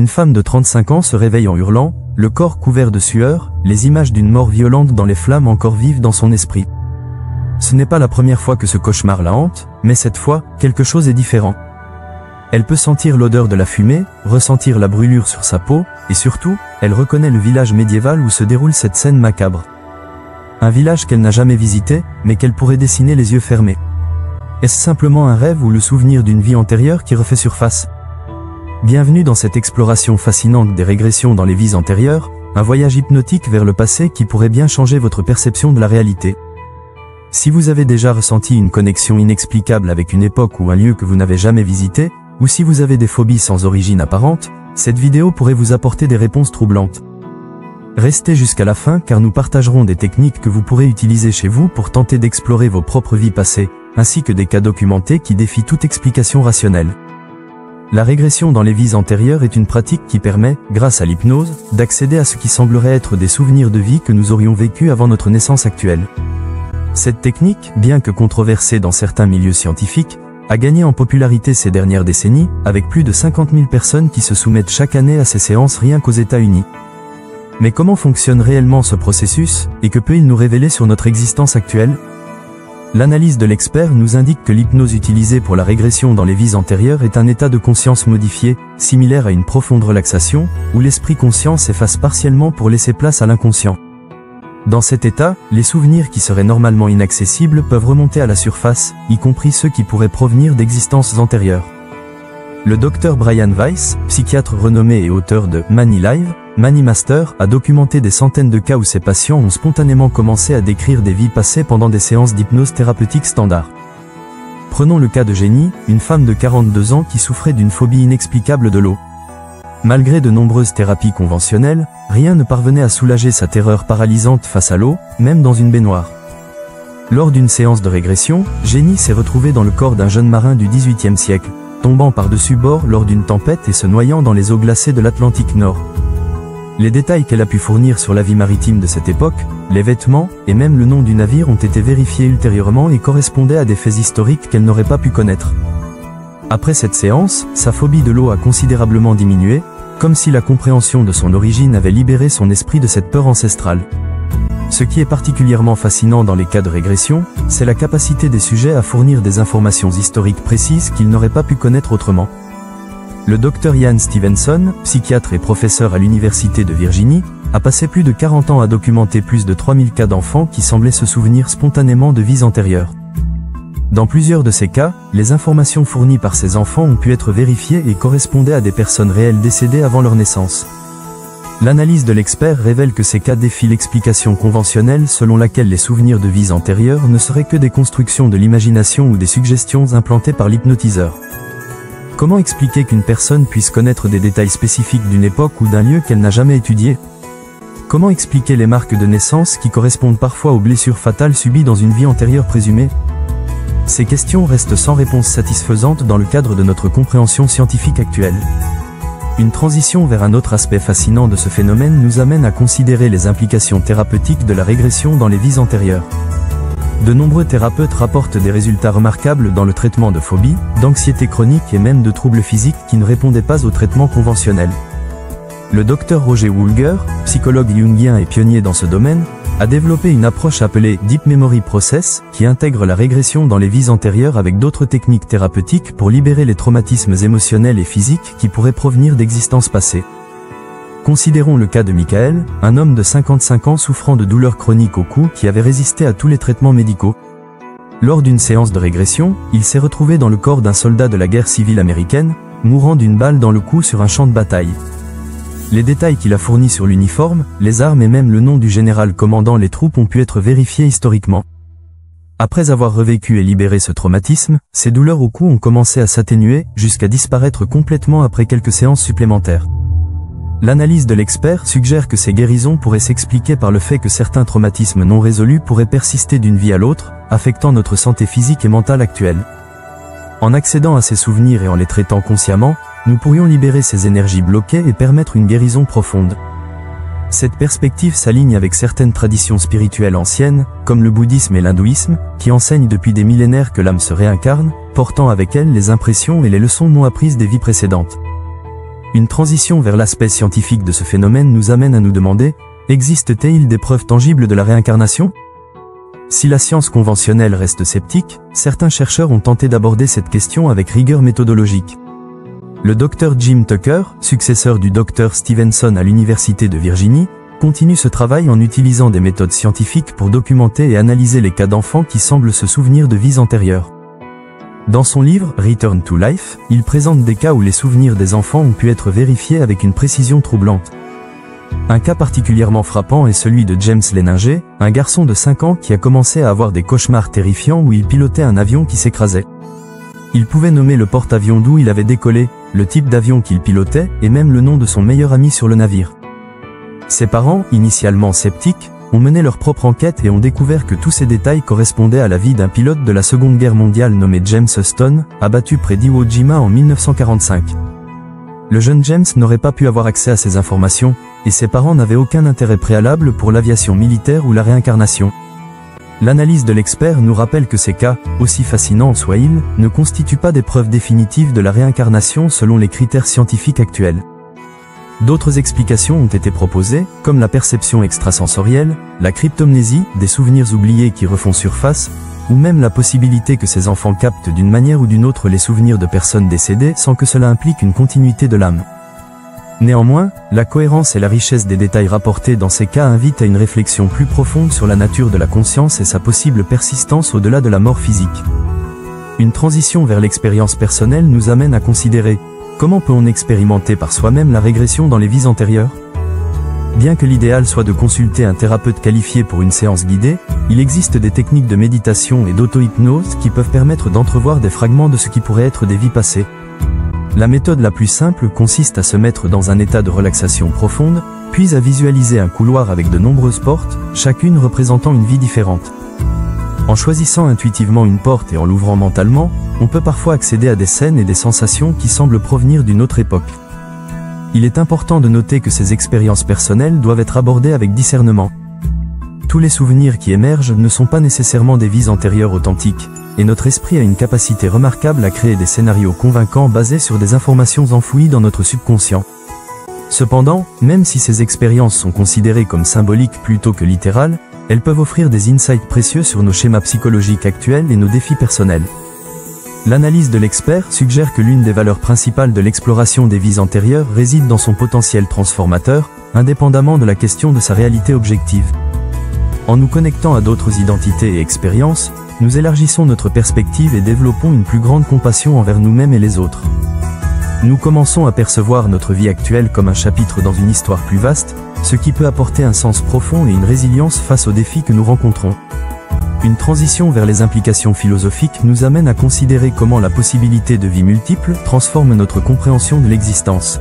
Une femme de 35 ans se réveille en hurlant, le corps couvert de sueur, les images d'une mort violente dans les flammes encore vives dans son esprit. Ce n'est pas la première fois que ce cauchemar la hante, mais cette fois, quelque chose est différent. Elle peut sentir l'odeur de la fumée, ressentir la brûlure sur sa peau, et surtout, elle reconnaît le village médiéval où se déroule cette scène macabre. Un village qu'elle n'a jamais visité, mais qu'elle pourrait dessiner les yeux fermés. Est-ce simplement un rêve ou le souvenir d'une vie antérieure qui refait surface? Bienvenue dans cette exploration fascinante des régressions dans les vies antérieures, un voyage hypnotique vers le passé qui pourrait bien changer votre perception de la réalité. Si vous avez déjà ressenti une connexion inexplicable avec une époque ou un lieu que vous n'avez jamais visité, ou si vous avez des phobies sans origine apparente, cette vidéo pourrait vous apporter des réponses troublantes. Restez jusqu'à la fin car nous partagerons des techniques que vous pourrez utiliser chez vous pour tenter d'explorer vos propres vies passées, ainsi que des cas documentés qui défient toute explication rationnelle. La régression dans les vies antérieures est une pratique qui permet, grâce à l'hypnose, d'accéder à ce qui semblerait être des souvenirs de vie que nous aurions vécus avant notre naissance actuelle. Cette technique, bien que controversée dans certains milieux scientifiques, a gagné en popularité ces dernières décennies, avec plus de 50 000 personnes qui se soumettent chaque année à ces séances rien qu'aux États-Unis. Mais comment fonctionne réellement ce processus, et que peut-il nous révéler sur notre existence actuelle? L'analyse de l'expert nous indique que l'hypnose utilisée pour la régression dans les vies antérieures est un état de conscience modifié, similaire à une profonde relaxation, où l'esprit conscient s'efface partiellement pour laisser place à l'inconscient. Dans cet état, les souvenirs qui seraient normalement inaccessibles peuvent remonter à la surface, y compris ceux qui pourraient provenir d'existences antérieures. Le Dr Brian Weiss, psychiatre renommé et auteur de Mani Live, Mani Master, a documenté des centaines de cas où ses patients ont spontanément commencé à décrire des vies passées pendant des séances d'hypnose thérapeutique standard. Prenons le cas de Jenny, une femme de 42 ans qui souffrait d'une phobie inexplicable de l'eau. Malgré de nombreuses thérapies conventionnelles, rien ne parvenait à soulager sa terreur paralysante face à l'eau, même dans une baignoire. Lors d'une séance de régression, Jenny s'est retrouvée dans le corps d'un jeune marin du XVIIIe siècle, tombant par-dessus bord lors d'une tempête et se noyant dans les eaux glacées de l'Atlantique Nord. Les détails qu'elle a pu fournir sur la vie maritime de cette époque, les vêtements, et même le nom du navire ont été vérifiés ultérieurement et correspondaient à des faits historiques qu'elle n'aurait pas pu connaître. Après cette séance, sa phobie de l'eau a considérablement diminué, comme si la compréhension de son origine avait libéré son esprit de cette peur ancestrale. Ce qui est particulièrement fascinant dans les cas de régression, c'est la capacité des sujets à fournir des informations historiques précises qu'ils n'auraient pas pu connaître autrement. Le Dr Ian Stevenson, psychiatre et professeur à l'Université de Virginie, a passé plus de 40 ans à documenter plus de 3000 cas d'enfants qui semblaient se souvenir spontanément de vies antérieures. Dans plusieurs de ces cas, les informations fournies par ces enfants ont pu être vérifiées et correspondaient à des personnes réelles décédées avant leur naissance. L'analyse de l'expert révèle que ces cas défient l'explication conventionnelle selon laquelle les souvenirs de vies antérieures ne seraient que des constructions de l'imagination ou des suggestions implantées par l'hypnotiseur. Comment expliquer qu'une personne puisse connaître des détails spécifiques d'une époque ou d'un lieu qu'elle n'a jamais étudié? Comment expliquer les marques de naissance qui correspondent parfois aux blessures fatales subies dans une vie antérieure présumée? Ces questions restent sans réponse satisfaisante dans le cadre de notre compréhension scientifique actuelle. Une transition vers un autre aspect fascinant de ce phénomène nous amène à considérer les implications thérapeutiques de la régression dans les vies antérieures. De nombreux thérapeutes rapportent des résultats remarquables dans le traitement de phobies, d'anxiété chronique et même de troubles physiques qui ne répondaient pas au traitement conventionnel. Le Dr Roger Woolger, psychologue jungien et pionnier dans ce domaine, a développé une approche appelée Deep Memory Process, qui intègre la régression dans les vies antérieures avec d'autres techniques thérapeutiques pour libérer les traumatismes émotionnels et physiques qui pourraient provenir d'existences passées. Considérons le cas de Michael, un homme de 55 ans souffrant de douleurs chroniques au cou qui avait résisté à tous les traitements médicaux. Lors d'une séance de régression, il s'est retrouvé dans le corps d'un soldat de la guerre civile américaine, mourant d'une balle dans le cou sur un champ de bataille. Les détails qu'il a fournis sur l'uniforme, les armes et même le nom du général commandant les troupes ont pu être vérifiés historiquement. Après avoir revécu et libéré ce traumatisme, ses douleurs au cou ont commencé à s'atténuer, jusqu'à disparaître complètement après quelques séances supplémentaires. L'analyse de l'expert suggère que ces guérisons pourraient s'expliquer par le fait que certains traumatismes non résolus pourraient persister d'une vie à l'autre, affectant notre santé physique et mentale actuelle. En accédant à ces souvenirs et en les traitant consciemment, nous pourrions libérer ces énergies bloquées et permettre une guérison profonde. Cette perspective s'aligne avec certaines traditions spirituelles anciennes, comme le bouddhisme et l'hindouisme, qui enseignent depuis des millénaires que l'âme se réincarne, portant avec elle les impressions et les leçons non apprises des vies précédentes. Une transition vers l'aspect scientifique de ce phénomène nous amène à nous demander, existe-t-il des preuves tangibles de la réincarnation? Si la science conventionnelle reste sceptique, certains chercheurs ont tenté d'aborder cette question avec rigueur méthodologique. Le Dr Jim Tucker, successeur du Dr Stevenson à l'Université de Virginie, continue ce travail en utilisant des méthodes scientifiques pour documenter et analyser les cas d'enfants qui semblent se souvenir de vies antérieures. Dans son livre Return to Life, il présente des cas où les souvenirs des enfants ont pu être vérifiés avec une précision troublante. Un cas particulièrement frappant est celui de James Leninger, un garçon de 5 ans qui a commencé à avoir des cauchemars terrifiants où il pilotait un avion qui s'écrasait. Il pouvait nommer le porte-avions d'où il avait décollé, le type d'avion qu'il pilotait et même le nom de son meilleur ami sur le navire. Ses parents, initialement sceptiques, ont mené leur propre enquête et ont découvert que tous ces détails correspondaient à la vie d'un pilote de la Seconde Guerre mondiale nommé James Huston, abattu près d'Iwo Jima en 1945. Le jeune James n'aurait pas pu avoir accès à ces informations, et ses parents n'avaient aucun intérêt préalable pour l'aviation militaire ou la réincarnation. L'analyse de l'expert nous rappelle que ces cas, aussi fascinants soient-ils, ne constituent pas des preuves définitives de la réincarnation selon les critères scientifiques actuels. D'autres explications ont été proposées, comme la perception extrasensorielle, la cryptomnésie, des souvenirs oubliés qui refont surface, ou même la possibilité que ces enfants captent d'une manière ou d'une autre les souvenirs de personnes décédées sans que cela implique une continuité de l'âme. Néanmoins, la cohérence et la richesse des détails rapportés dans ces cas invitent à une réflexion plus profonde sur la nature de la conscience et sa possible persistance au-delà de la mort physique. Une transition vers l'expérience personnelle nous amène à considérer: comment peut-on expérimenter par soi-même la régression dans les vies antérieures? Bien que l'idéal soit de consulter un thérapeute qualifié pour une séance guidée, il existe des techniques de méditation et d'auto-hypnose qui peuvent permettre d'entrevoir des fragments de ce qui pourrait être des vies passées. La méthode la plus simple consiste à se mettre dans un état de relaxation profonde, puis à visualiser un couloir avec de nombreuses portes, chacune représentant une vie différente. En choisissant intuitivement une porte et en l'ouvrant mentalement, on peut parfois accéder à des scènes et des sensations qui semblent provenir d'une autre époque. Il est important de noter que ces expériences personnelles doivent être abordées avec discernement. Tous les souvenirs qui émergent ne sont pas nécessairement des vies antérieures authentiques, et notre esprit a une capacité remarquable à créer des scénarios convaincants basés sur des informations enfouies dans notre subconscient. Cependant, même si ces expériences sont considérées comme symboliques plutôt que littérales, elles peuvent offrir des insights précieux sur nos schémas psychologiques actuels et nos défis personnels. L'analyse de l'expert suggère que l'une des valeurs principales de l'exploration des vies antérieures réside dans son potentiel transformateur, indépendamment de la question de sa réalité objective. En nous connectant à d'autres identités et expériences, nous élargissons notre perspective et développons une plus grande compassion envers nous-mêmes et les autres. Nous commençons à percevoir notre vie actuelle comme un chapitre dans une histoire plus vaste, ce qui peut apporter un sens profond et une résilience face aux défis que nous rencontrons. Une transition vers les implications philosophiques nous amène à considérer comment la possibilité de vies multiples transforme notre compréhension de l'existence.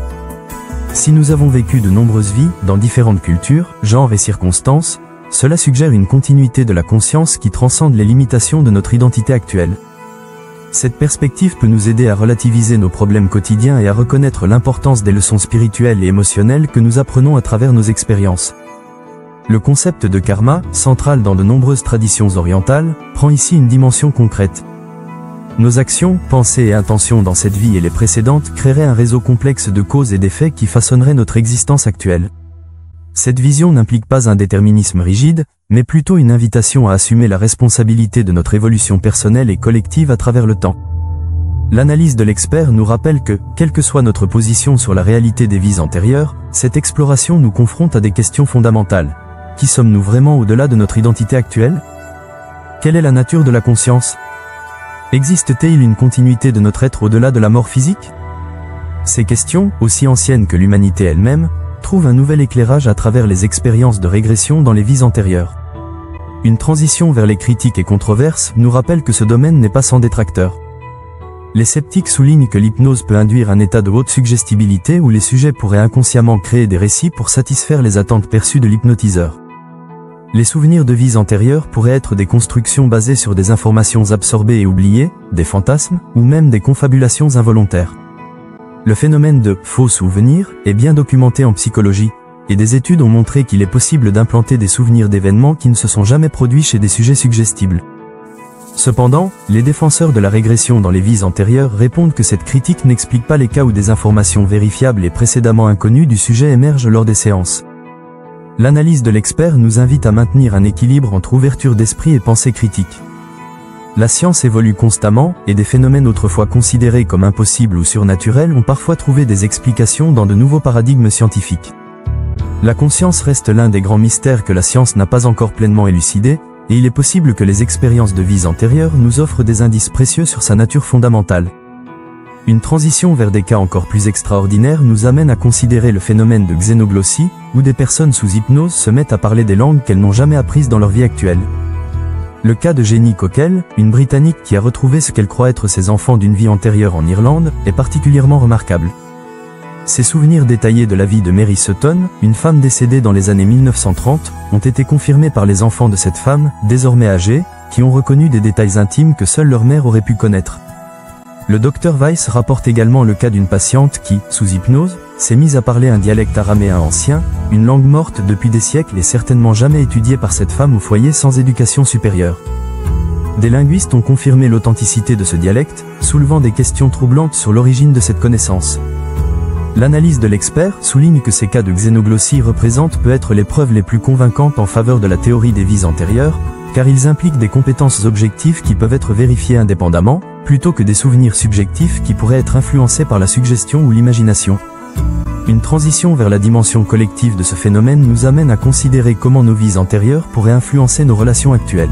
Si nous avons vécu de nombreuses vies, dans différentes cultures, genres et circonstances, cela suggère une continuité de la conscience qui transcende les limitations de notre identité actuelle. Cette perspective peut nous aider à relativiser nos problèmes quotidiens et à reconnaître l'importance des leçons spirituelles et émotionnelles que nous apprenons à travers nos expériences. Le concept de karma, central dans de nombreuses traditions orientales, prend ici une dimension concrète. Nos actions, pensées et intentions dans cette vie et les précédentes créeraient un réseau complexe de causes et d'effets qui façonnerait notre existence actuelle. Cette vision n'implique pas un déterminisme rigide, mais plutôt une invitation à assumer la responsabilité de notre évolution personnelle et collective à travers le temps. L'analyse de l'expert nous rappelle que, quelle que soit notre position sur la réalité des vies antérieures, cette exploration nous confronte à des questions fondamentales. Qui sommes-nous vraiment au-delà de notre identité actuelle? Quelle est la nature de la conscience? Existe-t-il une continuité de notre être au-delà de la mort physique? Ces questions, aussi anciennes que l'humanité elle-même, trouvent un nouvel éclairage à travers les expériences de régression dans les vies antérieures. Une transition vers les critiques et controverses nous rappelle que ce domaine n'est pas sans détracteurs. Les sceptiques soulignent que l'hypnose peut induire un état de haute suggestibilité où les sujets pourraient inconsciemment créer des récits pour satisfaire les attentes perçues de l'hypnotiseur. Les souvenirs de vies antérieures pourraient être des constructions basées sur des informations absorbées et oubliées, des fantasmes, ou même des confabulations involontaires. Le phénomène de « faux souvenirs » est bien documenté en psychologie, et des études ont montré qu'il est possible d'implanter des souvenirs d'événements qui ne se sont jamais produits chez des sujets suggestibles. Cependant, les défenseurs de la régression dans les vies antérieures répondent que cette critique n'explique pas les cas où des informations vérifiables et précédemment inconnues du sujet émergent lors des séances. L'analyse de l'expert nous invite à maintenir un équilibre entre ouverture d'esprit et pensée critique. La science évolue constamment, et des phénomènes autrefois considérés comme impossibles ou surnaturels ont parfois trouvé des explications dans de nouveaux paradigmes scientifiques. La conscience reste l'un des grands mystères que la science n'a pas encore pleinement élucidé, et il est possible que les expériences de vies antérieures nous offrent des indices précieux sur sa nature fondamentale. Une transition vers des cas encore plus extraordinaires nous amène à considérer le phénomène de xénoglossie, où des personnes sous hypnose se mettent à parler des langues qu'elles n'ont jamais apprises dans leur vie actuelle. Le cas de Jenny Cockell, une Britannique qui a retrouvé ce qu'elle croit être ses enfants d'une vie antérieure en Irlande, est particulièrement remarquable. Ces souvenirs détaillés de la vie de Mary Sutton, une femme décédée dans les années 1930, ont été confirmés par les enfants de cette femme, désormais âgée, qui ont reconnu des détails intimes que seule leur mère aurait pu connaître. Le Dr Weiss rapporte également le cas d'une patiente qui, sous hypnose, s'est mise à parler un dialecte araméen ancien, une langue morte depuis des siècles et certainement jamais étudiée par cette femme au foyer sans éducation supérieure. Des linguistes ont confirmé l'authenticité de ce dialecte, soulevant des questions troublantes sur l'origine de cette connaissance. L'analyse de l'expert souligne que ces cas de xénoglossie représentent peut-être les preuves les plus convaincantes en faveur de la théorie des vies antérieures, car ils impliquent des compétences objectives qui peuvent être vérifiées indépendamment, plutôt que des souvenirs subjectifs qui pourraient être influencés par la suggestion ou l'imagination. Une transition vers la dimension collective de ce phénomène nous amène à considérer comment nos vies antérieures pourraient influencer nos relations actuelles.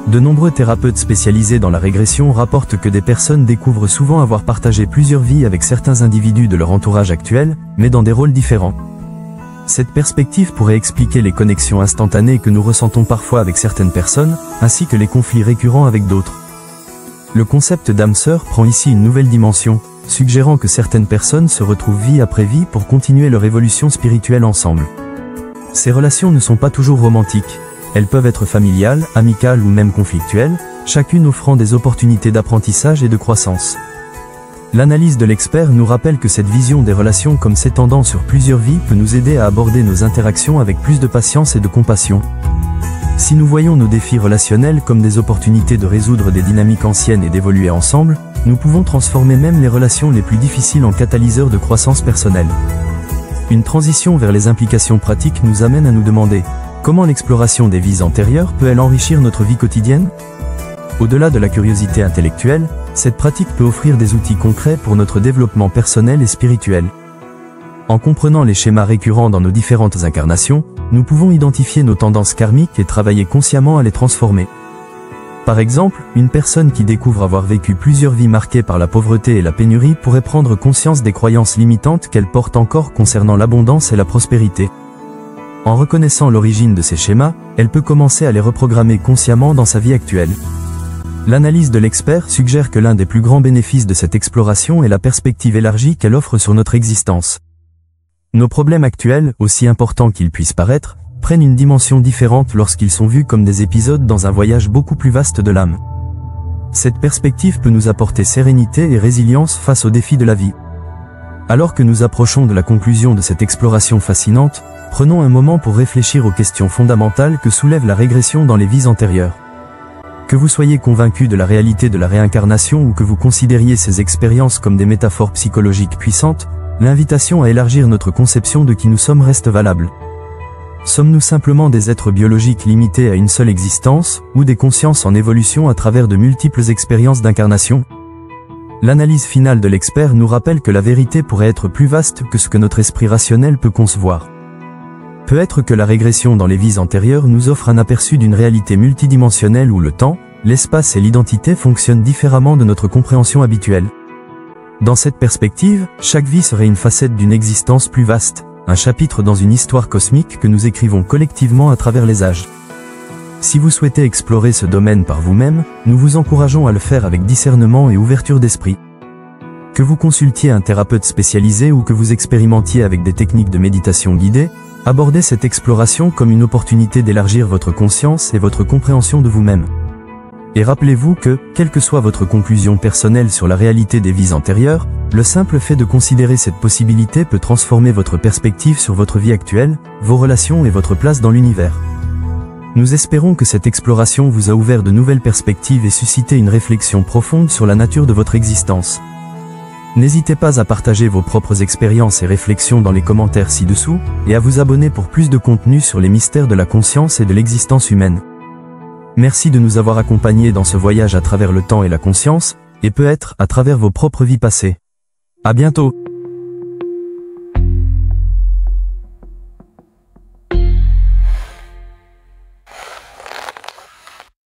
De nombreux thérapeutes spécialisés dans la régression rapportent que des personnes découvrent souvent avoir partagé plusieurs vies avec certains individus de leur entourage actuel, mais dans des rôles différents. Cette perspective pourrait expliquer les connexions instantanées que nous ressentons parfois avec certaines personnes, ainsi que les conflits récurrents avec d'autres. Le concept d'âme sœur prend ici une nouvelle dimension, suggérant que certaines personnes se retrouvent vie après vie pour continuer leur évolution spirituelle ensemble. Ces relations ne sont pas toujours romantiques. Elles peuvent être familiales, amicales ou même conflictuelles, chacune offrant des opportunités d'apprentissage et de croissance. L'analyse de l'expert nous rappelle que cette vision des relations comme s'étendant sur plusieurs vies peut nous aider à aborder nos interactions avec plus de patience et de compassion. Si nous voyons nos défis relationnels comme des opportunités de résoudre des dynamiques anciennes et d'évoluer ensemble, nous pouvons transformer même les relations les plus difficiles en catalyseurs de croissance personnelle. Une transition vers les implications pratiques nous amène à nous demander comment l'exploration des vies antérieures peut-elle enrichir notre vie quotidienne ? Au-delà de la curiosité intellectuelle, cette pratique peut offrir des outils concrets pour notre développement personnel et spirituel. En comprenant les schémas récurrents dans nos différentes incarnations, nous pouvons identifier nos tendances karmiques et travailler consciemment à les transformer. Par exemple, une personne qui découvre avoir vécu plusieurs vies marquées par la pauvreté et la pénurie pourrait prendre conscience des croyances limitantes qu'elle porte encore concernant l'abondance et la prospérité. En reconnaissant l'origine de ces schémas, elle peut commencer à les reprogrammer consciemment dans sa vie actuelle. L'analyse de l'expert suggère que l'un des plus grands bénéfices de cette exploration est la perspective élargie qu'elle offre sur notre existence. Nos problèmes actuels, aussi importants qu'ils puissent paraître, prennent une dimension différente lorsqu'ils sont vus comme des épisodes dans un voyage beaucoup plus vaste de l'âme. Cette perspective peut nous apporter sérénité et résilience face aux défis de la vie. Alors que nous approchons de la conclusion de cette exploration fascinante, prenons un moment pour réfléchir aux questions fondamentales que soulève la régression dans les vies antérieures. Que vous soyez convaincu de la réalité de la réincarnation ou que vous considériez ces expériences comme des métaphores psychologiques puissantes, l'invitation à élargir notre conception de qui nous sommes reste valable. Sommes-nous simplement des êtres biologiques limités à une seule existence, ou des consciences en évolution à travers de multiples expériences d'incarnation ? L'analyse finale de l'expert nous rappelle que la vérité pourrait être plus vaste que ce que notre esprit rationnel peut concevoir. Peut-être que la régression dans les vies antérieures nous offre un aperçu d'une réalité multidimensionnelle où le temps, l'espace et l'identité fonctionnent différemment de notre compréhension habituelle. Dans cette perspective, chaque vie serait une facette d'une existence plus vaste, un chapitre dans une histoire cosmique que nous écrivons collectivement à travers les âges. Si vous souhaitez explorer ce domaine par vous-même, nous vous encourageons à le faire avec discernement et ouverture d'esprit. Que vous consultiez un thérapeute spécialisé ou que vous expérimentiez avec des techniques de méditation guidée, abordez cette exploration comme une opportunité d'élargir votre conscience et votre compréhension de vous-même. Et rappelez-vous que, quelle que soit votre conclusion personnelle sur la réalité des vies antérieures, le simple fait de considérer cette possibilité peut transformer votre perspective sur votre vie actuelle, vos relations et votre place dans l'univers. Nous espérons que cette exploration vous a ouvert de nouvelles perspectives et suscité une réflexion profonde sur la nature de votre existence. N'hésitez pas à partager vos propres expériences et réflexions dans les commentaires ci-dessous, et à vous abonner pour plus de contenu sur les mystères de la conscience et de l'existence humaine. Merci de nous avoir accompagnés dans ce voyage à travers le temps et la conscience, et peut-être à travers vos propres vies passées. À bientôt!